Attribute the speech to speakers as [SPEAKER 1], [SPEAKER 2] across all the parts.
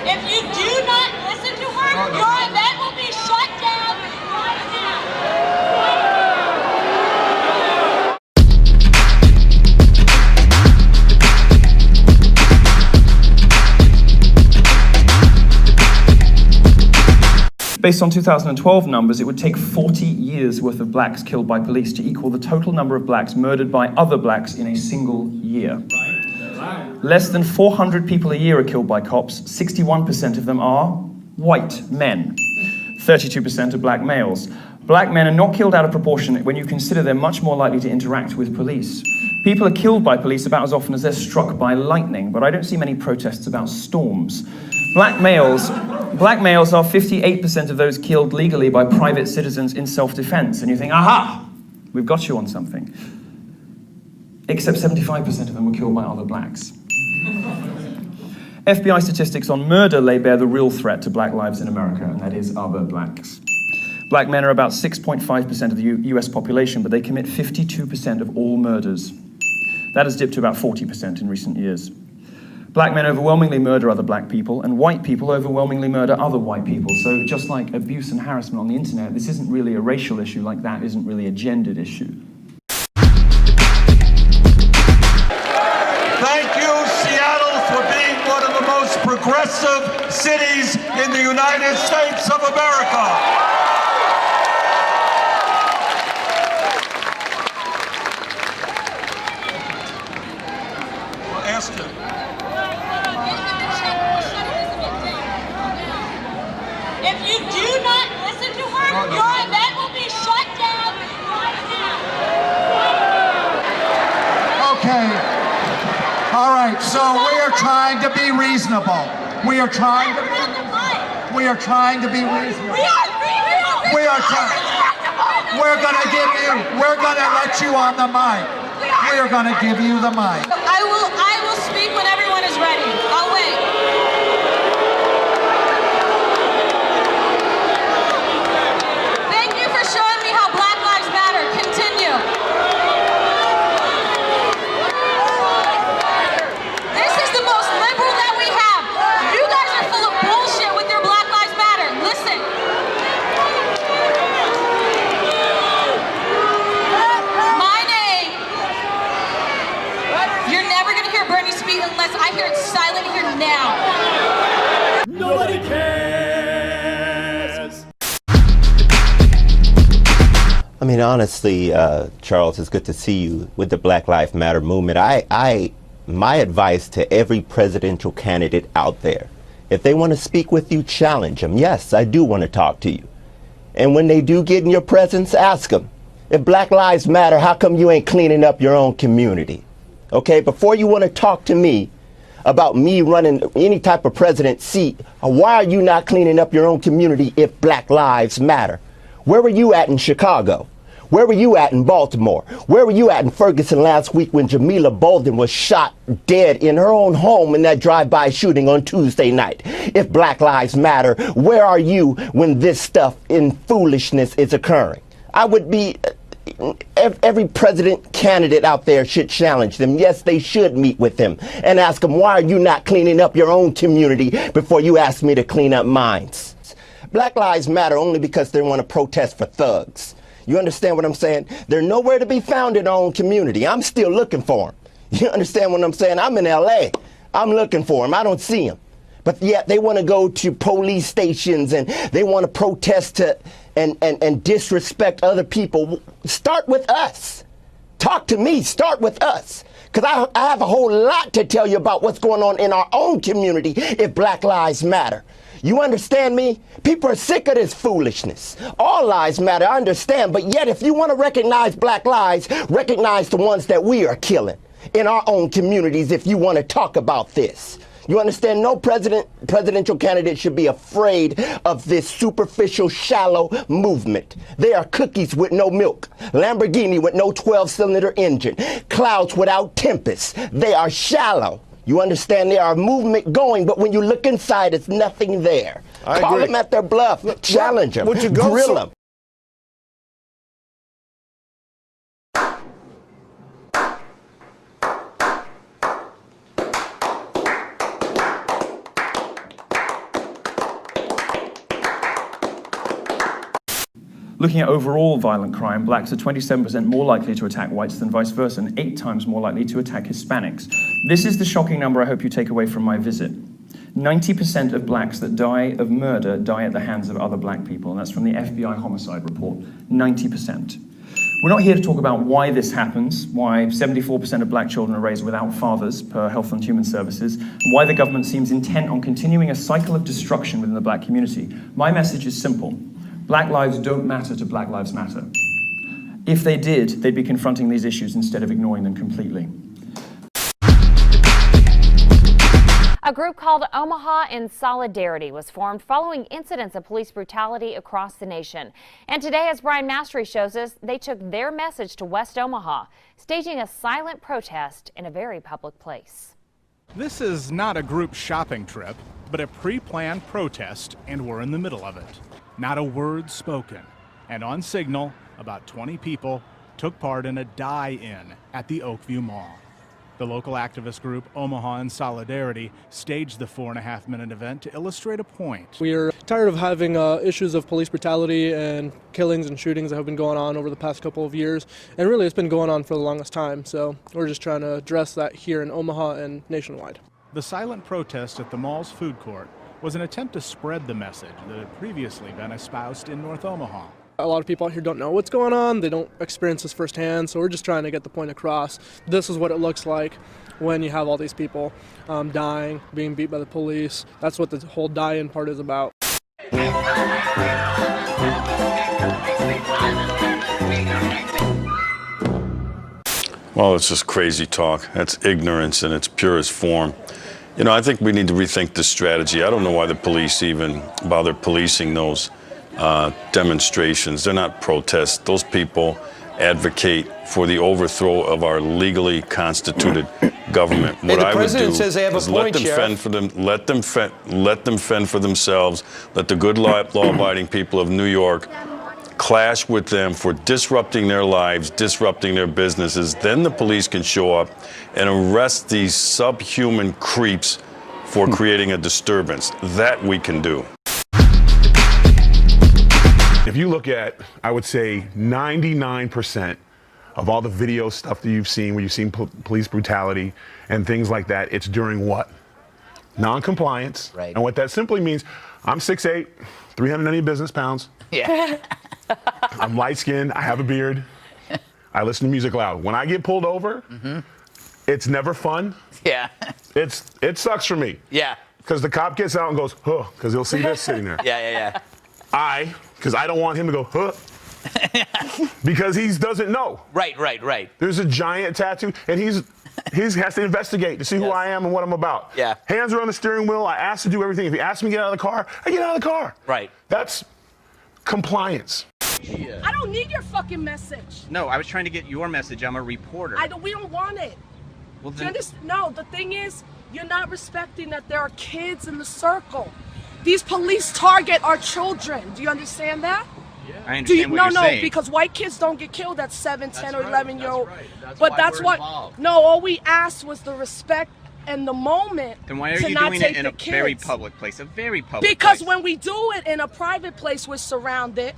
[SPEAKER 1] If you do not listen to her, your event will be shut down right now.
[SPEAKER 2] Based on 2012 numbers, it would take 40 years worth of blacks killed by police to equal the total number of blacks murdered by other blacks in a single year. Less than 400 people a year are killed by cops. 61% of them are white men. 32% are black males. Black men are not killed out of proportion when you consider they're much more likely to interact with police. People are killed by police about as often as they're struck by lightning, but I don't see many protests about storms. Black males are 58% of those killed legally by private citizens in self-defense. And you think, aha, we've got you on something. Except 75% of them were killed by other blacks. FBI statistics on murder lay bare the real threat to black lives in America, and that is other blacks. Black men are about 6.5% of the US population, but they commit 52% of all murders. That has dipped to about 40% in recent years. Black men overwhelmingly murder other black people, and white people overwhelmingly murder other white people. So just like abuse and harassment on the internet, this isn't really a racial issue like that isn't really a gendered issue.
[SPEAKER 3] Thank you, Seattle, for being one of the most progressive cities in the United States of America. Ask him.
[SPEAKER 1] If you do not listen to her, your event will be shut down right now.
[SPEAKER 4] Okay. All right, so we are trying to be reasonable. We are trying to be reasonable. We are trying to be reasonable. We are trying. We're gonna let you on the mic. We are gonna give you the mic.
[SPEAKER 1] I will speak when everyone is ready. I'll wait. Thank you for showing me how Black Lives Matter. Continue. This is the most liberal that we have. You guys are full of bullshit with your Black Lives Matter. Listen. My name. You're never going to hear Bernie speak unless I hear it silent here now.
[SPEAKER 5] Nobody cares.
[SPEAKER 6] I mean, honestly, Charles, it's good to see you with the Black Lives Matter movement. My advice to every presidential candidate out there, if they want to speak with you, challenge them. Yes, I do want to talk to you. And when they do get in your presence, ask them, if Black Lives Matter, how come you ain't cleaning up your own community? Okay, before you want to talk to me about me running any type of president seat, why are you not cleaning up your own community if Black Lives Matter? Where were you at in Chicago? Where were you at in Baltimore? Where were you at in Ferguson last week when Jamila Bolden was shot dead in her own home in that drive-by shooting on Tuesday night? If Black Lives Matter, where are you when this stuff in foolishness is occurring? I would be... Every president candidate out there should challenge them. Yes, they should meet with them and ask them, why are you not cleaning up your own community before you ask me to clean up mine? Black Lives Matter only because they want to protest for thugs. You understand what I'm saying? They're nowhere to be found in our own community. I'm still looking for them. You understand what I'm saying? I'm in LA. I'm looking for them. I don't see them. But yet they want to go to police stations and they want to protest to and disrespect other people. Start with us. Talk to me. Start with us. Because I have a whole lot to tell you about what's going on in our own community if Black Lives Matter. You understand me? People are sick of this foolishness. All lives matter, I understand. But yet if you want to recognize black lives, recognize the ones that we are killing in our own communities if you want to talk about this. You understand? No presidential candidate should be afraid of this superficial, shallow movement. They are cookies with no milk, Lamborghini with no 12-cylinder engine, clouds without tempest. They are shallow. You understand? They are a movement going, but when you look inside, it's nothing there. Call them at their bluff. Challenge them. Grill them.
[SPEAKER 2] Looking at overall violent crime, blacks are 27% more likely to attack whites than vice versa, and 8 times more likely to attack Hispanics. This is the shocking number I hope you take away from my visit. 90% of blacks that die of murder die at the hands of other black people, and that's from the FBI homicide report. 90%. We're not here to talk about why this happens, why 74% of black children are raised without fathers per Health and Human Services, and why the government seems intent on continuing a cycle of destruction within the black community. My message is simple. Black lives don't matter to Black Lives Matter. If they did, they'd be confronting these issues instead of ignoring them completely.
[SPEAKER 5] A group called Omaha in Solidarity was formed following incidents of police brutality across the nation. And today, as Brian Mastery shows us, they took their message to West Omaha, staging a silent protest in a very public place.
[SPEAKER 7] This is not a group shopping trip, but a pre-planned protest, and we're in the middle of it. Not a word spoken. And on signal, about 20 people took part in a die-in at the Oakview Mall. The local activist group Omaha in Solidarity staged the 4.5-minute event to illustrate a point.
[SPEAKER 8] We are tired of having issues of police brutality and killings and shootings that have been going on over the past couple of years. And really, it's been going on for the longest time. So we're just trying to address that here in Omaha and nationwide.
[SPEAKER 7] The silent protest at the mall's food court was an attempt to spread the message that had previously been espoused in North Omaha.
[SPEAKER 8] A lot of people out here don't know what's going on. They don't experience this firsthand, so we're just trying to get the point across. This is what it looks like when you have all these people dying, being beat by the police. That's what the whole die-in part is about.
[SPEAKER 9] Well, it's just crazy talk. That's ignorance in its purest form. You know, I think we need to rethink this strategy. I don't know why the police even bother policing those demonstrations. They're not protests. Those people advocate for the overthrow of our legally constituted government.
[SPEAKER 10] Hey, the president says they have a point, Sheriff.
[SPEAKER 9] Let them fend for themselves. Let the good law-abiding people of New York clash with them for disrupting their lives, disrupting their businesses. Then the police can show up and arrest these subhuman creeps for creating a disturbance. That we can do.
[SPEAKER 11] If you look at, I would say 99% of all the video stuff that you've seen, where you've seen police brutality and things like that, it's during what? Non-compliance.
[SPEAKER 10] Right.
[SPEAKER 11] And what that simply means, I'm 6'8", 390 business pounds.
[SPEAKER 10] Yeah.
[SPEAKER 11] I'm light-skinned, I have a beard, I listen to music loud. When I get pulled over, it's never fun.
[SPEAKER 10] Yeah.
[SPEAKER 11] It sucks for me.
[SPEAKER 10] Yeah.
[SPEAKER 11] Because the cop gets out and goes, huh, because he'll see this sitting there.
[SPEAKER 10] Yeah.
[SPEAKER 11] Because I don't want him to go, huh, because he doesn't know.
[SPEAKER 10] Right.
[SPEAKER 11] There's a giant tattoo, and he has to investigate to see who I am and what I'm about.
[SPEAKER 10] Yeah.
[SPEAKER 11] Hands are on the steering wheel. I ask to do everything. If he asks me to get out of the car, I get out of the car.
[SPEAKER 10] Right.
[SPEAKER 11] That's compliance.
[SPEAKER 12] I don't need your fucking message.
[SPEAKER 13] No, I was trying to get your message. I'm a reporter.
[SPEAKER 12] We don't want it.
[SPEAKER 13] Well,
[SPEAKER 12] Do you understand? No, the thing is, you're not respecting that there are kids in the circle. These police target our children. Do you understand that?
[SPEAKER 13] Yeah. I understand what you're saying.
[SPEAKER 12] No, because white kids don't get killed at 7, 10, or 11-year-old.
[SPEAKER 13] Right.
[SPEAKER 12] But that's what.
[SPEAKER 13] Involved.
[SPEAKER 12] No, all we asked was the respect and the moment.
[SPEAKER 13] Then why are
[SPEAKER 12] to
[SPEAKER 13] you
[SPEAKER 12] not
[SPEAKER 13] doing
[SPEAKER 12] take
[SPEAKER 13] it in
[SPEAKER 12] the
[SPEAKER 13] a
[SPEAKER 12] kids.
[SPEAKER 13] very public place? A very public
[SPEAKER 12] Because
[SPEAKER 13] place.
[SPEAKER 12] when we do it in a private place, we're surrounded.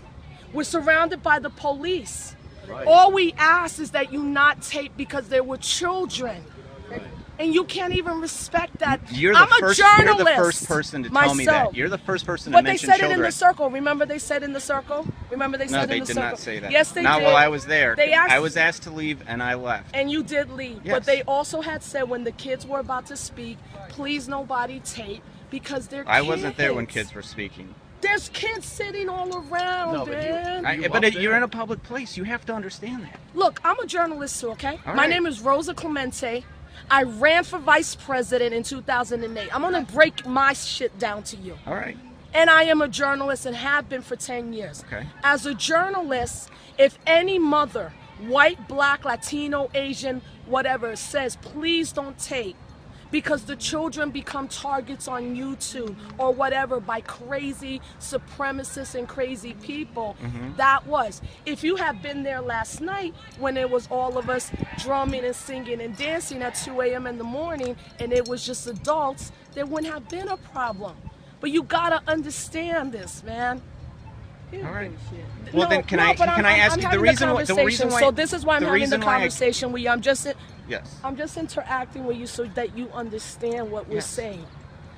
[SPEAKER 12] We're surrounded by the police. Right. All we ask is that you not tape because there were children. Right. And you can't even respect that. I'm a journalist.
[SPEAKER 13] You're the first person to tell me that. You're the first person to mention children.
[SPEAKER 12] But they said it in the circle. Remember they said in the circle? Remember they said in the circle?
[SPEAKER 13] No, they did not say that.
[SPEAKER 12] Yes, they did.
[SPEAKER 13] Not while I was there.
[SPEAKER 12] I
[SPEAKER 13] was asked to leave and I left.
[SPEAKER 12] And you did leave.
[SPEAKER 13] Yes.
[SPEAKER 12] But they also had said when the kids were about to speak, please nobody tape because they're kids.
[SPEAKER 13] I wasn't there when kids were speaking.
[SPEAKER 12] There's kids sitting all around, man.
[SPEAKER 13] But you're in a public place. You have to understand that.
[SPEAKER 12] Look, I'm a journalist too, okay?
[SPEAKER 13] All
[SPEAKER 12] My
[SPEAKER 13] right.
[SPEAKER 12] name is Rosa Clemente. I ran for vice president in 2008. I'm gonna break my shit down to you.
[SPEAKER 13] All right.
[SPEAKER 12] And I am a journalist and have been for 10 years.
[SPEAKER 13] Okay.
[SPEAKER 12] As a journalist, if any mother, white, black, Latino, Asian, whatever, says, please don't tape, because the children become targets on YouTube or whatever by crazy supremacists and crazy people. That was. If you have been there last night when it was all of us drumming and singing and dancing at 2 a.m. in the morning and it was just adults, there wouldn't have been a problem. But you gotta understand this, man.
[SPEAKER 13] All right. Well, then can I ask you the reason why?
[SPEAKER 12] So this is why I'm having the conversation with you. I'm just interacting with you so that you understand what we're saying.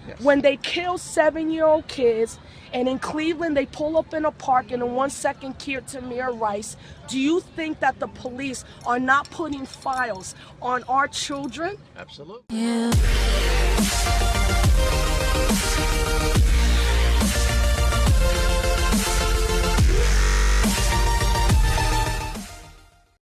[SPEAKER 12] Yes. When they kill 7-year-old kids, and in Cleveland they pull up in a park and in 1 second kill Tamir Rice, do you think that the police are not putting files on our children?
[SPEAKER 13] Absolutely.
[SPEAKER 1] Yeah.